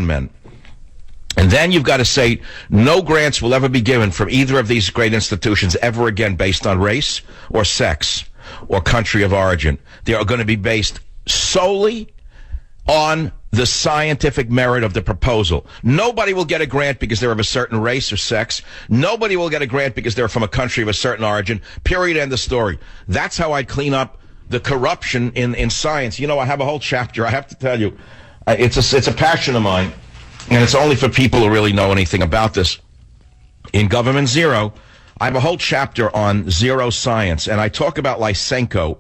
men. And then you've got to say no grants will ever be given from either of these great institutions ever again based on race or sex or country of origin. They are going to be based solely on the scientific merit of the proposal. Nobody will get a grant because they're of a certain race or sex. Nobody will get a grant because they're from a country of a certain origin. Period. End of story. That's how I'd clean up the corruption in science. You know, I have a whole chapter. I have to tell you, it's a passion of mine, and it's only for people who really know anything about this. In Government Zero, I have a whole chapter on zero science, and I talk about Lysenkoism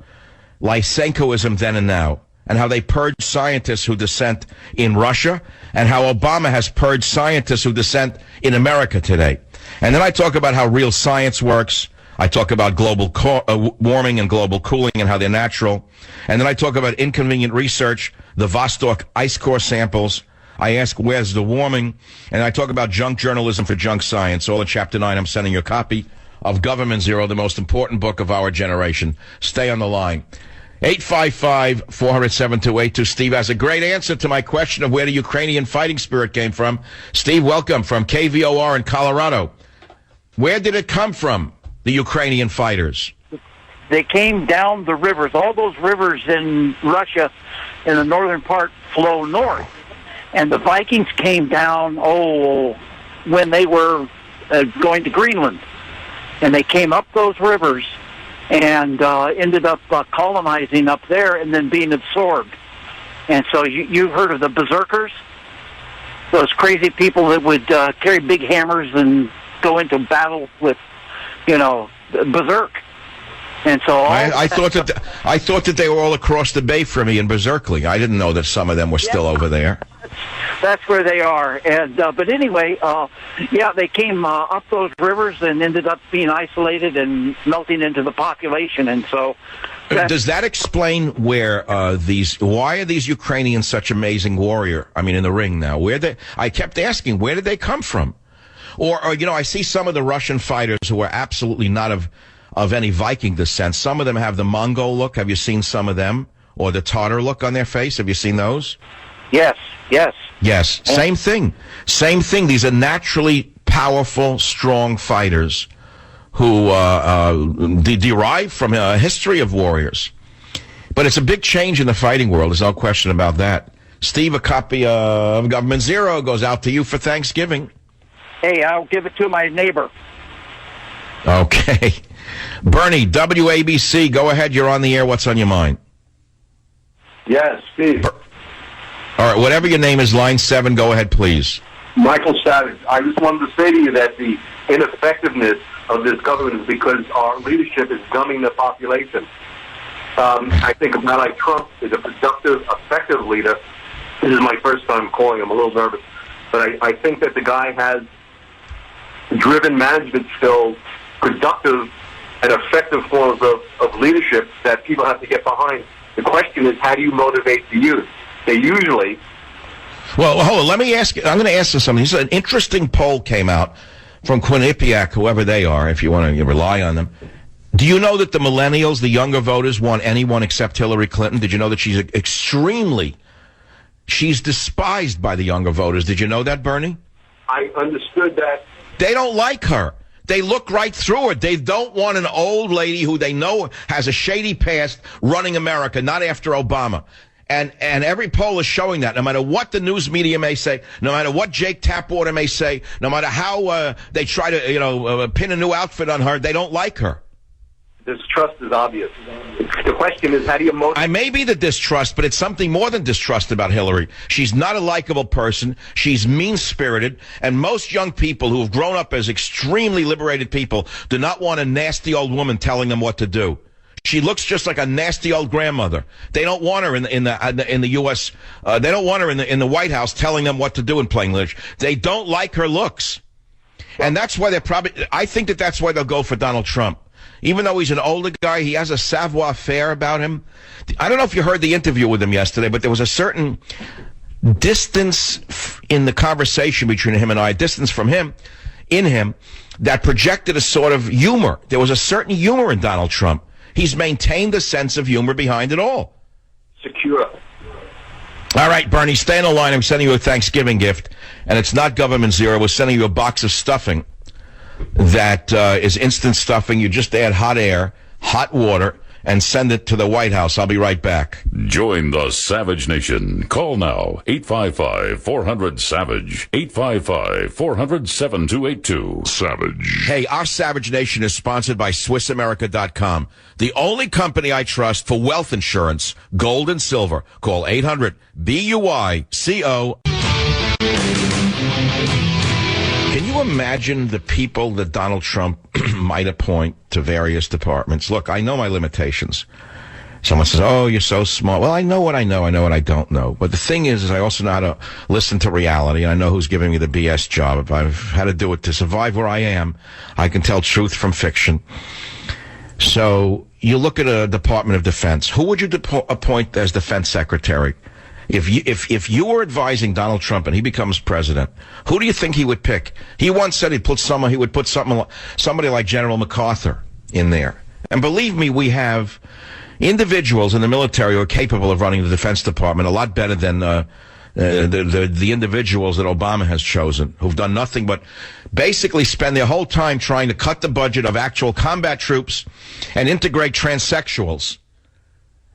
then and now, and how they purged scientists who dissent in Russia, and how Obama has purged scientists who dissent in America today. And then I talk about how real science works. I talk about global warming and global cooling and how they're natural. And then I talk about inconvenient research, the Vostok ice core samples. I ask, where's the warming? And I talk about junk journalism for junk science. All in Chapter 9. I'm sending you a copy of Government Zero, the most important book of our generation. Stay on the line. 855-400-7282. Steve has a great answer to my question of where the Ukrainian fighting spirit came from. Steve, welcome from KVOR in Colorado. Where did it come from, the Ukrainian fighters? They came down the rivers. All those rivers in Russia, in the northern part, flow north. And the Vikings came down, when they were going to Greenland. And they came up those rivers and ended up colonizing up there and then being absorbed. And so you've heard of the berserkers? Those crazy people that would carry big hammers and go into battle with, berserk. And so I thought that they were all across the bay from me in Berserkly. I didn't know that some of them were still over there. That's where they are. And but anyway, they came up those rivers and ended up being isolated and melting into the population. And so, does that explain why are these Ukrainians such amazing warrior? I mean, in the ring now, I kept asking, where did they come from? Or I see some of the Russian fighters who are absolutely not of any Viking descent. Some of them have the Mongol look. Have you seen some of them? Or the Tatar look on their face? Have you seen those? Yes. Same thing. These are naturally powerful, strong fighters who derive from a history of warriors. But it's a big change in the fighting world. There's no question about that. Steve, a copy of Government Zero goes out to you for Thanksgiving. Hey, I'll give it to my neighbor. Okay. Bernie, WABC, go ahead. You're on the air. What's on your mind? Yes, Steve. All right, whatever your name is, line 7, go ahead, please. Michael Savage. I just wanted to say to you that the ineffectiveness of this government is because our leadership is dumbing the population. I think a man like Trump is a productive, effective leader. This is my first time calling him. I'm a little nervous. But I think that the guy has driven management skills, productive and effective forms of leadership that people have to get behind. The question is, how do you motivate the youth? They usually... Well, hold on. Let me ask you. I'm going to ask you something. An interesting poll came out from Quinnipiac, whoever they are, if you want to rely on them. Do you know that the millennials, the younger voters, want anyone except Hillary Clinton? Did you know that she's despised by the younger voters? Did you know that, Bernie? I understood that. They don't like her. They look right through her. They don't want an old lady who they know has a shady past running America, not after Obama. And every poll is showing that. No matter what the news media may say, no matter what Jake Tapwater may say, no matter how they try to pin a new outfit on her, they don't like her. Distrust is obvious. The question is, how do you motivate? I may be the distrust, but it's something more than distrust about Hillary. She's not a likable person. She's mean-spirited. And most young people who have grown up as extremely liberated people do not want a nasty old woman telling them what to do. She looks just like a nasty old grandmother. They don't want her in the U.S. They don't want her in the White House telling them what to do in plain English. They don't like her looks, and that's why I think that's why they'll go for Donald Trump. Even though he's an older guy, he has a savoir-faire about him. I don't know if you heard the interview with him yesterday, but there was a certain distance in the conversation between him and I, distance from him, in him, that projected a sort of humor. There was a certain humor in Donald Trump. He's maintained a sense of humor behind it all. Secure. All right, Bernie, stay on the line. I'm sending you a Thanksgiving gift, and it's not Government Zero. We're sending you a box of stuffing that is instant stuffing. You just add hot air, hot water, and send it to the White House. I'll be right back. Join the Savage Nation. Call now, 855-400-SAVAGE, 855-400-7282. Savage. Hey, our Savage Nation is sponsored by SwissAmerica.com, the only company I trust for wealth insurance, gold and silver. Call 800-BUYCO. Can you imagine the people that Donald Trump might appoint to various departments? Look, I know my limitations. Someone says, oh, you're so smart. Well, I know what I know. I know what I don't know. But the thing is I also know how to listen to reality, and I know who's giving me the BS job. If I've had to do it to survive where I am, I can tell truth from fiction. So you look at a Department of Defense. Who would you appoint as Defense Secretary? If you were advising Donald Trump and he becomes president, who do you think he would pick? He once said he would put somebody like General MacArthur in there. And believe me, we have individuals in the military who are capable of running the Defense Department a lot better than the individuals that Obama has chosen, who've done nothing but basically spend their whole time trying to cut the budget of actual combat troops and integrate transsexuals.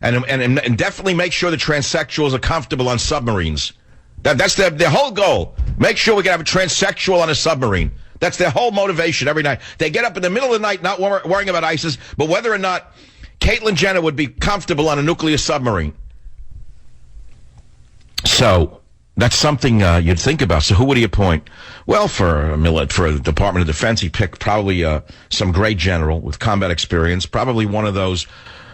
And definitely make sure the transsexuals are comfortable on submarines. That's their whole goal. Make sure we can have a transsexual on a submarine. That's their whole motivation every night. They get up in the middle of the night not worrying about ISIS, but whether or not Caitlyn Jenner would be comfortable on a nuclear submarine. So that's something you'd think about. So who would he appoint? Well, for the Department of Defense, he picked probably some great general with combat experience, probably one of those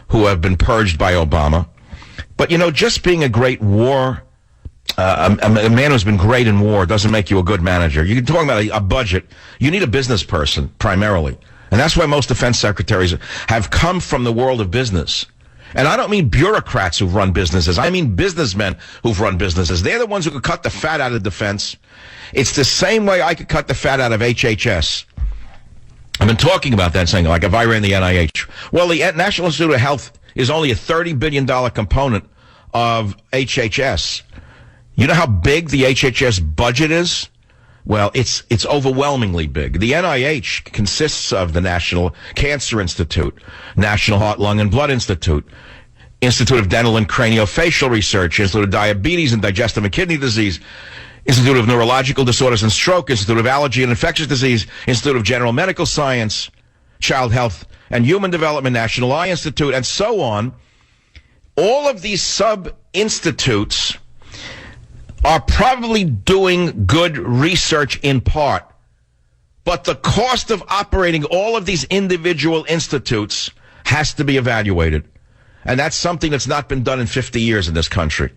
who have been purged by Obama. But, just being a great war, a man who's been great in war doesn't make you a good manager. You're talking about a budget. You need a business person, primarily. And that's why most defense secretaries have come from the world of business. And I don't mean bureaucrats who've run businesses. I mean businessmen who've run businesses. They're the ones who could cut the fat out of defense. It's the same way I could cut the fat out of HHS. I've been talking about that, saying, like, if I ran the NIH. Well, the National Institute of Health is only a $30 billion component of HHS. You know how big the HHS budget is? Well, it's overwhelmingly big. The NIH consists of the National Cancer Institute, National Heart, Lung, and Blood Institute, Institute of Dental and Craniofacial Research, Institute of Diabetes and Digestive and Kidney Disease, Institute of Neurological Disorders and Stroke, Institute of Allergy and Infectious Disease, Institute of General Medical Science, Child Health and Human Development, National Eye Institute, and so on. All of these sub-institutes are probably doing good research in part, but the cost of operating all of these individual institutes has to be evaluated. And that's something that's not been done in 50 years in this country.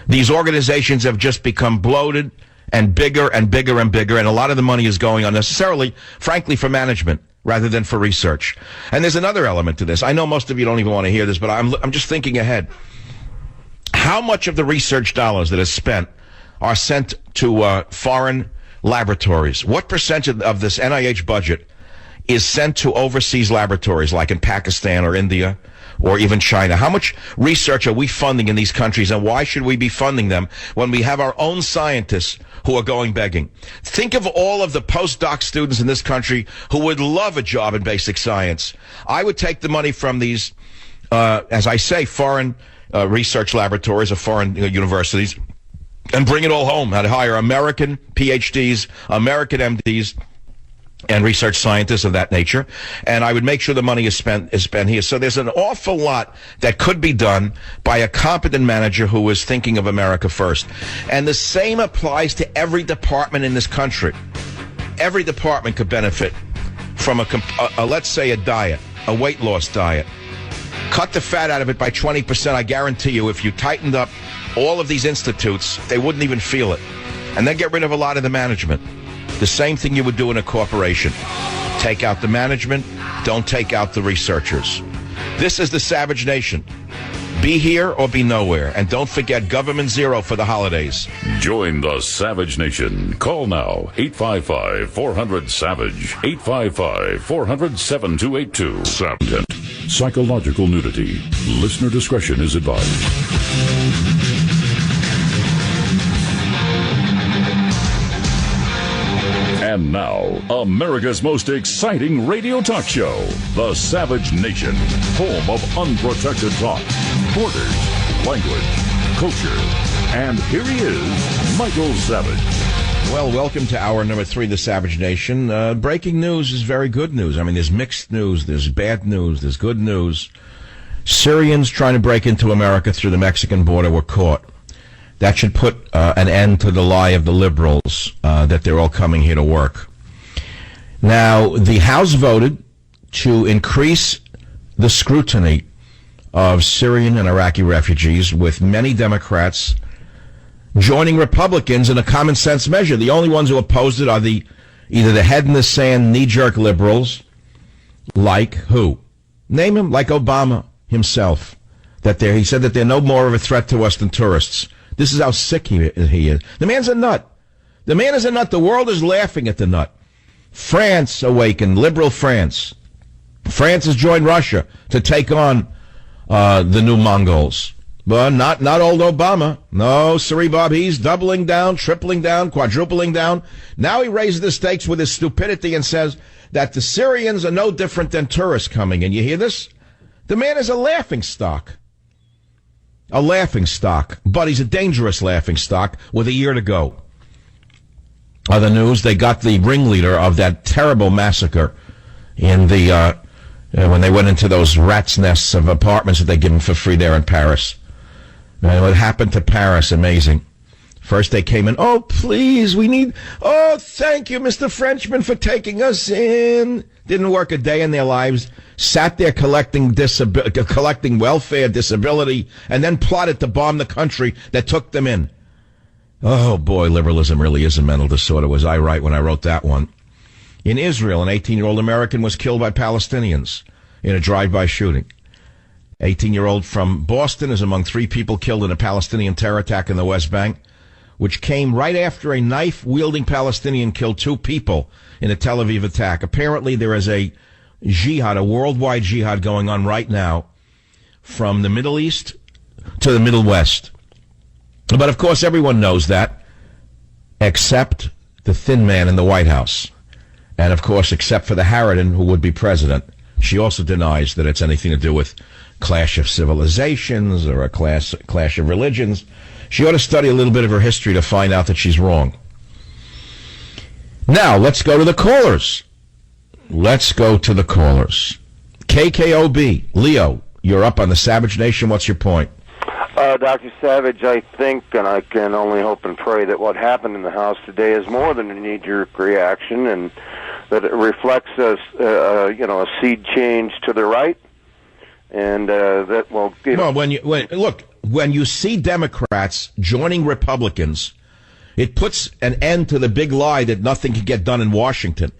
These organizations have just become bloated and bigger and bigger and bigger, and a lot of the money is going unnecessarily, frankly, for management rather than for research. And there's another element to this. I know most of you don't even want to hear this, but I'm just thinking ahead. How much of the research dollars that is spent are sent to foreign laboratories? What percentage of this NIH budget is sent to overseas laboratories like in Pakistan or India or even China? How much research are we funding in these countries, and why should we be funding them when we have our own scientists who are going begging? Think of all of the postdoc students in this country who would love a job in basic science. I would take the money from these, as I say, foreign research laboratories or foreign universities and bring it all home. I'd hire American PhDs, American MDs, and research scientists of that nature, and I would make sure the money is spent here. So there's an awful lot that could be done by a competent manager who is thinking of America first. And the same applies to every department in this country. Every department could benefit from let's say a diet, a weight loss diet. Cut the fat out of it by 20%. I guarantee you, if you tightened up all of these institutes, they wouldn't even feel it. And then get rid of a lot of the management. The same thing you would do in a corporation. Take out the management, don't take out the researchers. This is the Savage Nation. Be here or be nowhere. And don't forget Government Zero for the holidays. Join the Savage Nation. Call now, 855-400-SAVAGE, 855-400-7282. Savage. Psychological nudity. Listener discretion is advised. And now, America's most exciting radio talk show, The Savage Nation, home of unprotected talk, borders, language, culture. And here he is, Michael Savage. Well, welcome to hour number 3 of The Savage Nation. Breaking news is very good news. I mean, there's mixed news, there's bad news, there's good news. Syrians trying to break into America through the Mexican border were caught. That should put an end to the lie of the liberals that they're all coming here to work. Now, the House voted to increase the scrutiny of Syrian and Iraqi refugees, with many Democrats joining Republicans in a common sense measure. The only ones who opposed it are either the head in the sand knee-jerk liberals, like who? Name him, like Obama himself. He said that they're no more of a threat to us than tourists. This is how sick he is. The man's a nut. The man is a nut. The world is laughing at the nut. France awakened, liberal France. France has joined Russia to take on the new Mongols. But not old Obama. No, Siree Bob, he's doubling down, tripling down, quadrupling down. Now he raises the stakes with his stupidity and says that the Syrians are no different than tourists coming in. You hear this? The man is a laughingstock. A laughingstock. But he's a dangerous laughingstock with a year to go. Other news, they got the ringleader of that terrible massacre in the when they went into those rat's nests of apartments that they give them for free there in Paris. And what happened to Paris, amazing. First they came in, oh, please, thank you, Mr. Frenchman, for taking us in. Didn't work a day in their lives. Sat there collecting welfare, disability, and then plotted to bomb the country that took them in. Oh, boy, liberalism really is a mental disorder, was I right when I wrote that one. In Israel, an 18-year-old American was killed by Palestinians in a drive-by shooting. 18-year-old from Boston is among 3 people killed in a Palestinian terror attack in the West Bank, which came right after a knife-wielding Palestinian killed 2 people in a Tel Aviv attack. Apparently, there is a jihad, a worldwide jihad going on right now from the Middle East to the Middle West. But, of course, everyone knows that, except the thin man in the White House. And, of course, except for the harridan who would be president. She also denies that it's anything to do with clash of civilizations or a clash of religions. She ought to study a little bit of her history to find out that she's wrong. Now, let's go to the callers. KKOB, Leo, you're up on the Savage Nation. What's your point? Dr. Savage, I think, and I can only hope and pray that what happened in the House today is more than a knee-jerk reaction, and that it reflects a seed change to the right, and that will give... Well, when you see Democrats joining Republicans, it puts an end to the big lie that nothing can get done in Washington.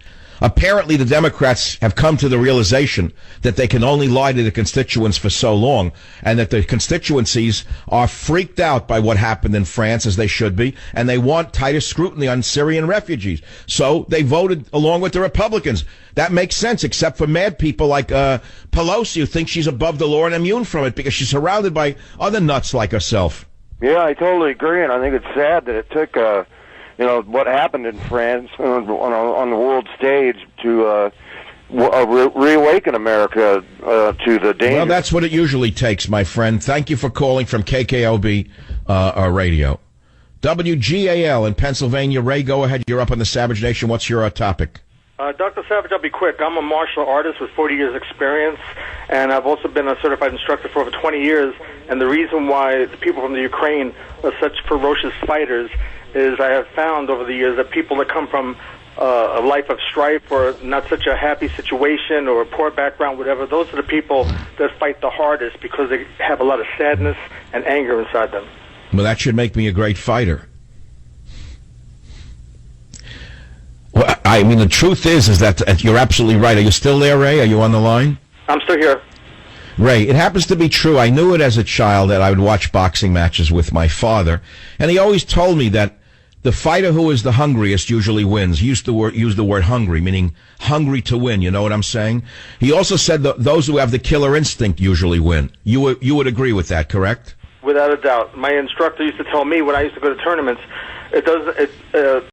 Apparently, the Democrats have come to the realization that they can only lie to the constituents for so long, and that the constituencies are freaked out by what happened in France, as they should be, and they want tighter scrutiny on Syrian refugees. So they voted along with the Republicans. That makes sense, except for mad people like Pelosi, who think she's above the law and immune from it because she's surrounded by other nuts like herself. Yeah, I totally agree, and I think it's sad that it took... what happened in France on the world stage to reawaken America to the danger. Well, that's what it usually takes, my friend. Thank you for calling from KKOB Radio. WGAL in Pennsylvania. Ray, go ahead. You're up on the Savage Nation. What's your topic? Dr. Savage, I'll be quick. I'm a martial artist with 40 years experience, and I've also been a certified instructor for over 20 years. And the reason why the people from the Ukraine are such ferocious fighters is I have found over the years that people that come from a life of strife or not such a happy situation or a poor background, whatever, those are the people that fight the hardest because they have a lot of sadness and anger inside them. Well, that should make me a great fighter. Well, I mean, the truth is that you're absolutely right. Are you still there, Ray? Are you on the line? I'm still here. Ray, it happens to be true. I knew it as a child that I would watch boxing matches with my father, and he always told me that the fighter who is the hungriest usually wins. He used the word hungry, meaning hungry to win. You know what I'm saying? He also said that those who have the killer instinct usually win. You would agree with that, correct? Without a doubt. My instructor used to tell me when I used to go to tournaments,